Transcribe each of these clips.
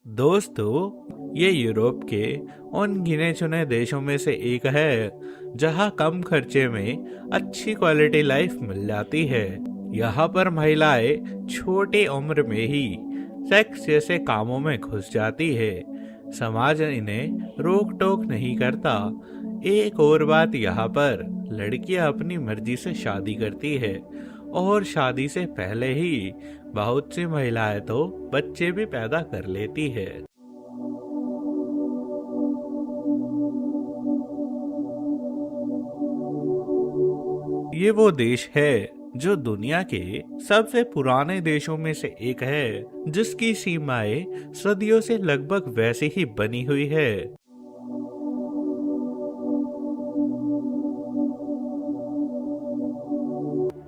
दोस्तों, ये यूरोप के उन गिने चुने देशों में से एक है जहाँ कम खर्चे में अच्छी क्वालिटी लाइफ मिल जाती है। यहाँ पर महिलाएं छोटी उम्र में ही सेक्स जैसे कामों में घुस जाती है। समाज इन्हें रोक टोक नहीं करता। एक और बात, यहाँ पर लड़कियां अपनी मर्जी से शादी करती है और शादी से पहले ही बहुत सी महिलाएं तो बच्चे भी पैदा कर लेती है। ये वो देश है जो दुनिया के सबसे पुराने देशों में से एक है, जिसकी सीमाएं सदियों से लगभग वैसी ही बनी हुई है।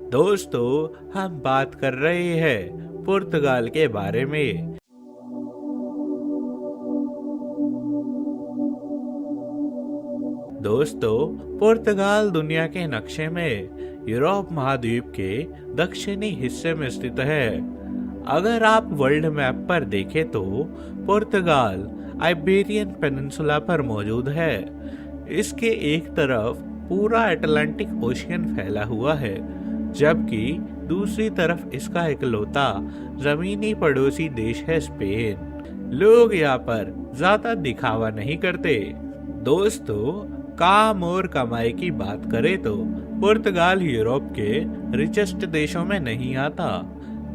दोस्तों, हम बात कर रहे हैं पुर्तगाल के बारे में। दोस्तों, पुर्तगाल दुनिया के नक्शे में यूरोप महाद्वीप के दक्षिणी हिस्से में स्थित है। अगर आप वर्ल्ड मैप पर देखें तो पुर्तगाल आइबेरियन पेनिनसुला पर मौजूद है। इसके एक तरफ पूरा अटलांटिक ओशियन फैला हुआ है, जबकि दूसरी तरफ इसका इकलौता जमीनी पड़ोसी देश है स्पेन। लोग यहाँ पर ज्यादा दिखावा नहीं करते। दोस्तों, काम और कमाई की बात करें तो पुर्तगाल यूरोप के रिचेस्ट देशों में नहीं आता।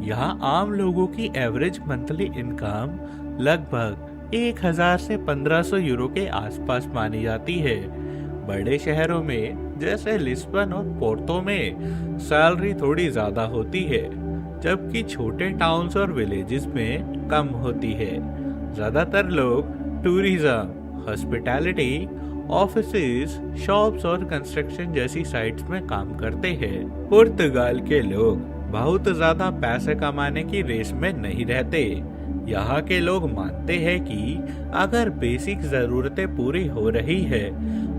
यहाँ आम लोगों की एवरेज मंथली इनकम लगभग 1000 से 1500 यूरो के आसपास मानी जाती है। बड़े शहरों में जैसे लिस्बन और पोर्तो में सैलरी थोड़ी ज्यादा होती है, जबकि छोटे टाउन्स और विलेजेस में कम होती है। ज्यादातर लोग टूरिज्म, हॉस्पिटैलिटी, ऑफिसेज, शॉप्स और कंस्ट्रक्शन जैसी साइट्स में काम करते हैं। पुर्तगाल के लोग बहुत ज्यादा पैसे कमाने की रेस में नहीं रहते। यहाँ के लोग मानते हैं कि अगर बेसिक जरूरतें पूरी हो रही है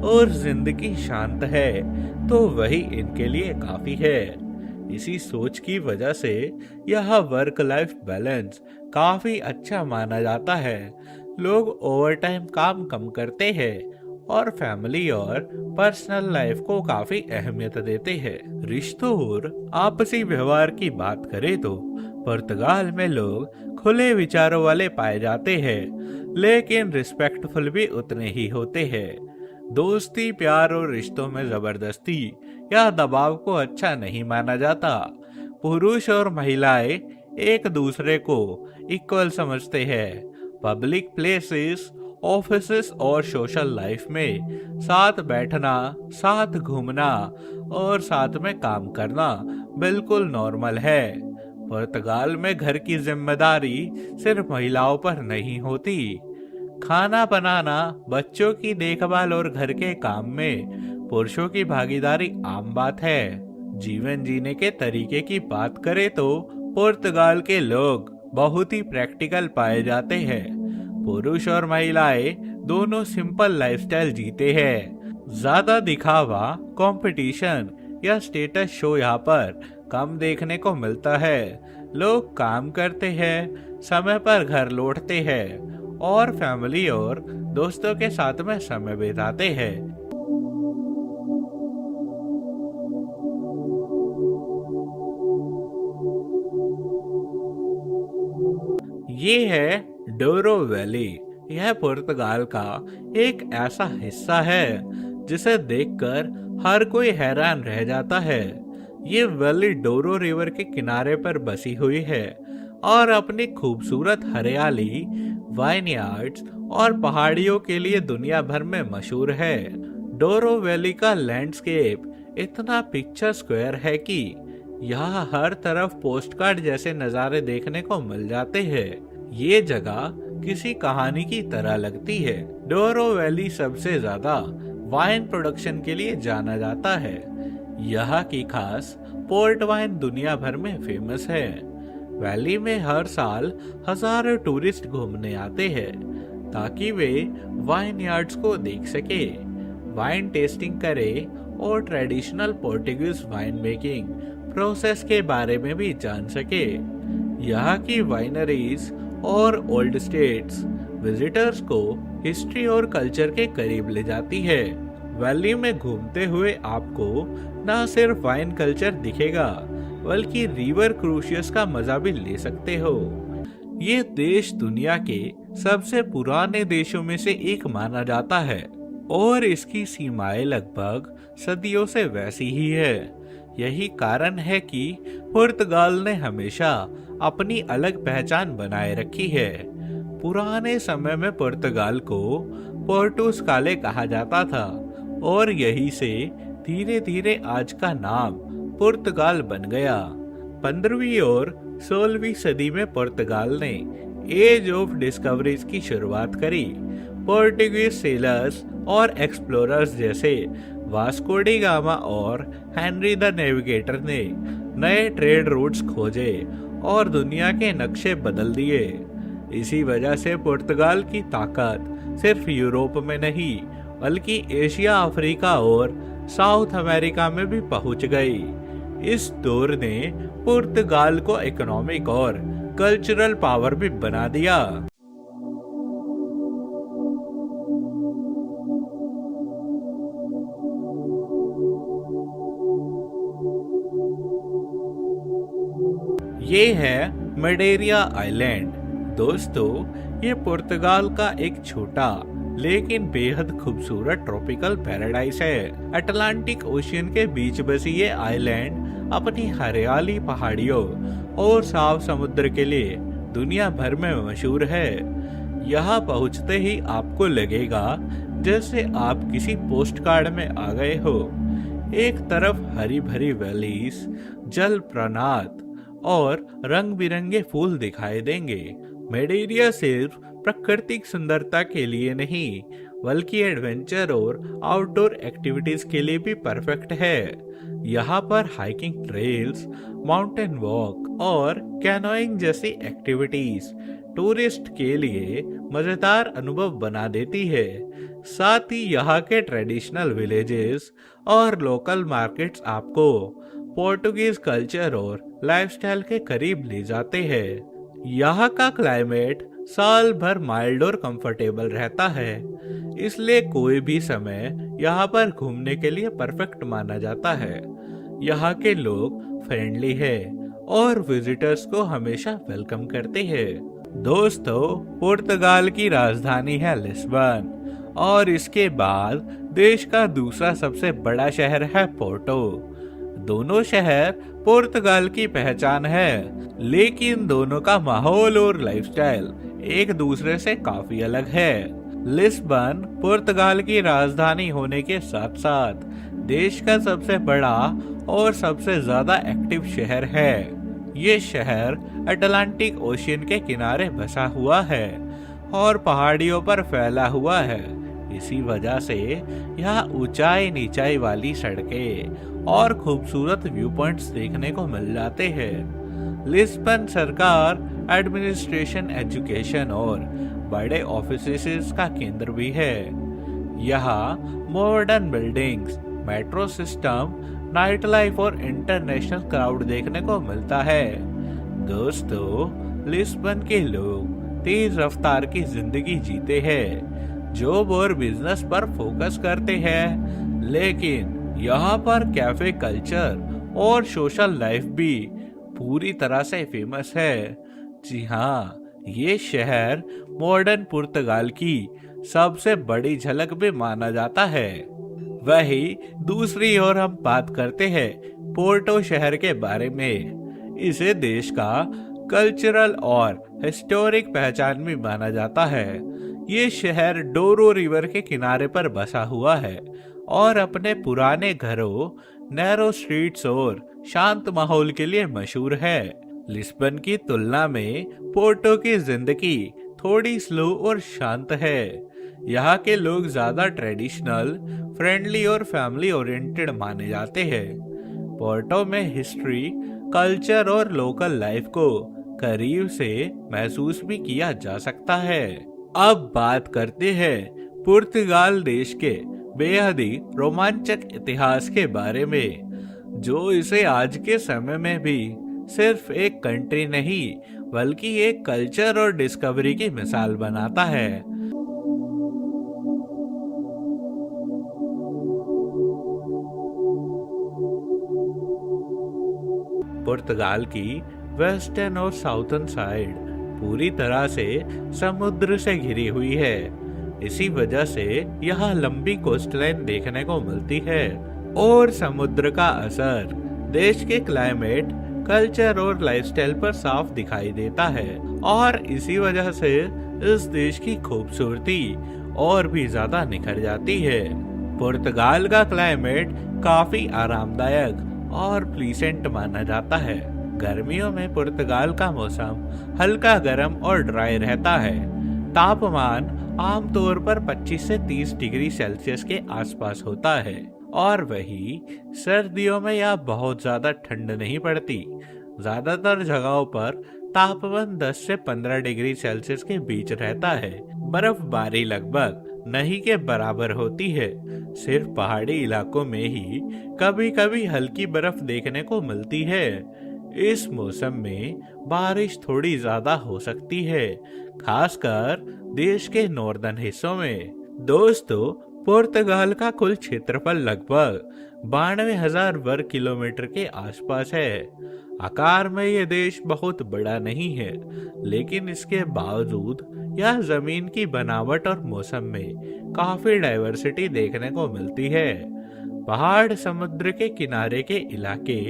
और जिंदगी शांत है तो वही इनके लिए काफी है। इसी सोच की वजह से यह वर्क लाइफ बैलेंस काफी अच्छा माना जाता है। लोग ओवरटाइम काम कम करते हैं और फैमिली और पर्सनल लाइफ को काफी अहमियत देते हैं। रिश्तों और आपसी व्यवहार की बात करें तो पुर्तगाल में लोग खुले विचारों वाले पाए जाते हैं, लेकिन रिस्पेक्टफुल भी उतने ही होते हैं। दोस्ती, प्यार और रिश्तों में जबरदस्ती या दबाव को अच्छा नहीं माना जाता। पुरुष और महिलाएं एक दूसरे को इक्वल समझते हैं। पब्लिक प्लेसेस, ऑफिसेस और सोशल लाइफ में साथ बैठना, साथ घूमना और साथ में काम करना बिल्कुल नॉर्मल है। पुर्तगाल में घर की जिम्मेदारी सिर्फ महिलाओं पर नहीं होती। खाना बनाना, बच्चों की देखभाल और घर के काम में पुरुषों की भागीदारी आम बात है। जीवन जीने के तरीके की बात करें तो पुर्तगाल के लोग बहुत ही प्रैक्टिकल पाए जाते हैं। पुरुष और महिलाएं दोनों सिंपल लाइफस्टाइल जीते हैं। ज्यादा दिखावा, कंपटीशन या स्टेटस शो यहाँ पर कम देखने को मिलता है। लोग काम करते हैं, समय पर घर लौटते हैं और फैमिली और दोस्तों के साथ में समय बिताते हैं। ये है डोरो वैली। यह पुर्तगाल का एक ऐसा हिस्सा है जिसे देखकर हर कोई हैरान रह जाता है। ये वैली डोरो रिवर के किनारे पर बसी हुई है और अपनी खूबसूरत हरियाली, वाइनयार्ड्स और पहाड़ियों के लिए दुनिया भर में मशहूर है। डोरो वैली का लैंडस्केप इतना पिक्चर स्क्वायर है कि यहाँ हर तरफ पोस्टकार्ड जैसे नज़ारे देखने को मिल जाते हैं। ये जगह किसी कहानी की तरह लगती है। डोरो वैली सबसे ज्यादा वाइन प्रोडक्शन के लिए जाना जाता है। यहाँ की खास पोर्ट वाइन दुनिया भर में फेमस है। वैली में हर साल हजारों टूरिस्ट घूमने आते हैं ताकि वे वाइन यार्ड्स को देख सके, वाइन टेस्टिंग करे और traditional Portuguese wine making process के बारे में भी जान सके। यहाँ की वाइनरीज और ओल्ड स्टेट्स विजिटर्स को हिस्ट्री और कल्चर के करीब ले जाती है। वैली में घूमते हुए आपको न सिर्फ वाइन कल्चर दिखेगा बल्कि रिवर क्रूशियस का मजा भी ले सकते हो। ये देश दुनिया के सबसे पुराने देशों में से एक माना जाता है और इसकी सीमाएं लगभग सदियों से वैसी ही है। यही कारण है कि पुर्तगाल ने हमेशा अपनी अलग पहचान बनाए रखी है। पुराने समय में पुर्तगाल को पोर्टुगाले कहा जाता था और यही से धीरे धीरे आज का नाम पुर्तगाल बन गया। 15वीं और 16वीं सदी में पुर्तगाल ने एज ऑफ डिस्कवरीज की शुरुआत करी। पोर्टुगीज सेलर्स और एक्सप्लोरर्स जैसे वास्को डी गामा और हेनरी द नेविगेटर ने नए ट्रेड रूट्स खोजे और दुनिया के नक्शे बदल दिए। इसी वजह से पुर्तगाल की ताकत सिर्फ यूरोप में नहीं बल्कि एशिया, अफ्रीका और साउथ अमेरिका में भी पहुंच गई। इस दौर ने पुर्तगाल को इकोनॉमिक और कल्चरल पावर भी बना दिया। ये है मैडेरा आइलैंड। दोस्तों, ये पुर्तगाल का एक छोटा लेकिन बेहद खूबसूरत ट्रॉपिकल पैराडाइस है। अटलांटिक ओशियन के बीच बसी ये आइलैंड अपनी हरियाली, पहाड़ियों और साफ समुद्र के लिए दुनिया भर में मशहूर है। यहाँ पहुँचते ही आपको लगेगा जैसे आप किसी पोस्ट कार्ड में आ गए हो। एक तरफ हरी भरी वैलीज, जल प्रणात और रंग बिरंगे फूल दिखाई देंगे। मैडेरा सिर्फ प्राकृतिक सुंदरता के लिए नहीं बल्कि एडवेंचर और आउटडोर एक्टिविटीज के लिए भी परफेक्ट है। यहाँ पर हाइकिंग ट्रेल्स, माउंटेन वॉक और कैनोइंग जैसी एक्टिविटीज टूरिस्ट के लिए मजेदार अनुभव बना देती है। साथ ही यहाँ के ट्रेडिशनल विलेजेस और लोकल मार्केट्स आपको पोर्टुगीज कल्चर और लाइफस्टाइल के करीब ले जाते हैं। यहाँ का क्लाइमेट साल भर माइल्ड और कंफर्टेबल रहता है, इसलिए कोई भी समय यहाँ पर घूमने के लिए परफेक्ट माना जाता है। यहाँ के लोग फ्रेंडली है और विजिटर्स को हमेशा वेलकम करते हैं। दोस्तों, पुर्तगाल की राजधानी है लिस्बन और इसके बाद देश का दूसरा सबसे बड़ा शहर है पोर्टो। दोनों शहर पुर्तगाल की पहचान है, लेकिन दोनों का माहौल और लाइफस्टाइल एक दूसरे से काफी अलग है। लिस्बन पुर्तगाल की राजधानी होने के साथ साथ देश का सबसे बड़ा और सबसे ज्यादा एक्टिव शहर है। ये शहर अटलांटिक ओशियन के किनारे बसा हुआ है और पहाड़ियों पर फैला हुआ है। इसी वजह से यहाँ ऊंचाई नीचाई वाली सड़कें और खूबसूरत व्यू पॉइंट्स देखने को मिल जाते हैं। लिस्बन सरकार, एडमिनिस्ट्रेशन, एजुकेशन और बड़े ऑफिसेस का केंद्र भी है। यहाँ modern buildings, metro system, night life और इंटरनेशनल क्राउड देखने को मिलता है। दोस्तों, लिस्बन के लोग तेज रफ्तार की जिंदगी जीते हैं, जॉब और बिजनेस पर फोकस करते हैं, लेकिन यहाँ पर कैफे कल्चर और सोशल लाइफ भी पूरी तरह से फेमस है। जी हाँ, ये शहर मॉडर्न पुर्तगाल की सबसे बड़ी झलक भी माना जाता है। वही दूसरी ओर हम बात करते हैं पोर्टो शहर के बारे में। इसे देश का कल्चरल और हिस्टोरिक पहचान भी माना जाता है। ये शहर डोरो रिवर के किनारे पर बसा हुआ है और अपने पुराने घरों, नैरो स्ट्रीट्स और शांत माहौल के लिए मशहूर है। लिस्बन की तुलना में पोर्टो की जिंदगी थोड़ी स्लो और शांत है। यहाँ के लोग ज्यादा ट्रेडिशनल, फ्रेंडली और फैमिली ओरिएंटेड माने जाते हैं। पोर्टो में हिस्ट्री, कल्चर और लोकल लाइफ को करीब से महसूस भी किया जा सकता है। अब बात करते हैं पुर्तगाल देश के बेहद ही रोमांचक इतिहास के बारे में, जो इसे आज के समय में भी सिर्फ एक कंट्री नहीं बल्कि एक कल्चर और डिस्कवरी की मिसाल बनाता है। पुर्तगाल की वेस्टर्न और साउथर्न साइड पूरी तरह से समुद्र से घिरी हुई है। इसी वजह से यहाँ लंबी कोस्टलाइन देखने को मिलती है और समुद्र का असर देश के क्लाइमेट, कल्चर और लाइफस्टाइल पर साफ दिखाई देता है और इसी वजह से इस देश की खूबसूरती और भी ज्यादा निखर जाती है। पुर्तगाल का क्लाइमेट काफी आरामदायक और प्लीसेंट माना जाता है। गर्मियों में पुर्तगाल का मौसम हल्का गर्म और ड्राई रहता है। तापमान आमतौर पर 25 से 30 डिग्री सेल्सियस के आसपास होता है और वही सर्दियों में यह बहुत ज्यादा ठंड नहीं पड़ती। ज्यादातर जगहों पर तापमान 10 से 15 डिग्री सेल्सियस के बीच रहता है। बर्फबारी लगभग नहीं के बराबर होती है। सिर्फ पहाड़ी इलाकों में ही कभी कभी हल्की बर्फ देखने को मिलती है। इस मौसम में बारिश थोड़ी ज्यादा हो सकती है, खासकर देश के नॉर्दर्न हिस्सों में। दोस्तों, पुर्तगाल का कुल क्षेत्रफल लगभग 92,000 वर्ग किलोमीटर के आसपास है। आकार में यह देश बहुत बड़ा नहीं है, लेकिन इसके बावजूद यह जमीन की बनावट और मौसम में काफी डाइवर्सिटी देखने को मिलती है। पहाड़, समुद्र के किनारे के इलाके,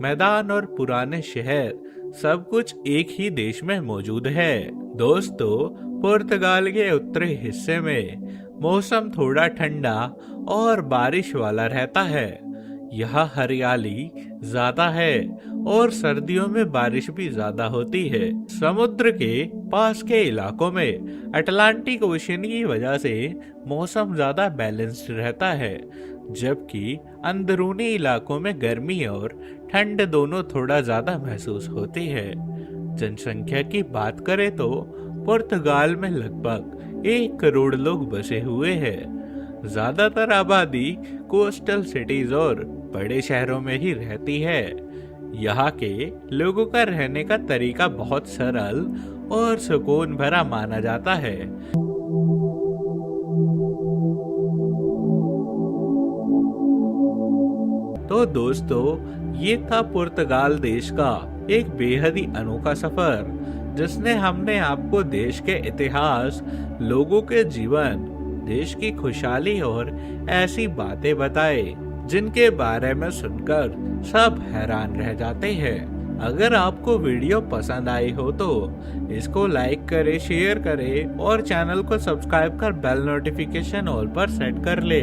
मैदान और पुराने शहर सब कुछ एक ही देश में मौजूद है। दोस्तों, पुर्तगाल के उत्तरी हिस्से में मौसम थोड़ा ठंडा और बारिश वाला रहता है। यहाँ हरियाली ज्यादा है और सर्दियों में बारिश भी ज्यादा होती है। समुद्र के पास के इलाकों में अटलांटिक ओशन की वजह से मौसम ज्यादा बैलेंस्ड रहता है, जबकि अंदरूनी इलाकों में गर्मी और ठंड दोनों थोड़ा ज्यादा महसूस होती है। जनसंख्या की बात करें तो पुर्तगाल में लगभग 1 करोड़ लोग बसे हुए हैं। ज्यादातर आबादी कोस्टल सिटीज और बड़े शहरों में ही रहती है। यहाँ के लोगों का रहने का तरीका बहुत सरल और सुकून भरा माना जाता है। तो दोस्तों, ये था पुर्तगाल देश का एक बेहद ही अनोखा सफर, जिसने हमने आपको देश के इतिहास, लोगों के जीवन, देश की खुशहाली और ऐसी बातें बताए जिनके बारे में सुनकर सब हैरान रह जाते हैं। अगर आपको वीडियो पसंद आई हो तो इसको लाइक करें, शेयर करें और चैनल को सब्सक्राइब कर बेल नोटिफिकेशन ऑल पर सेट कर ले।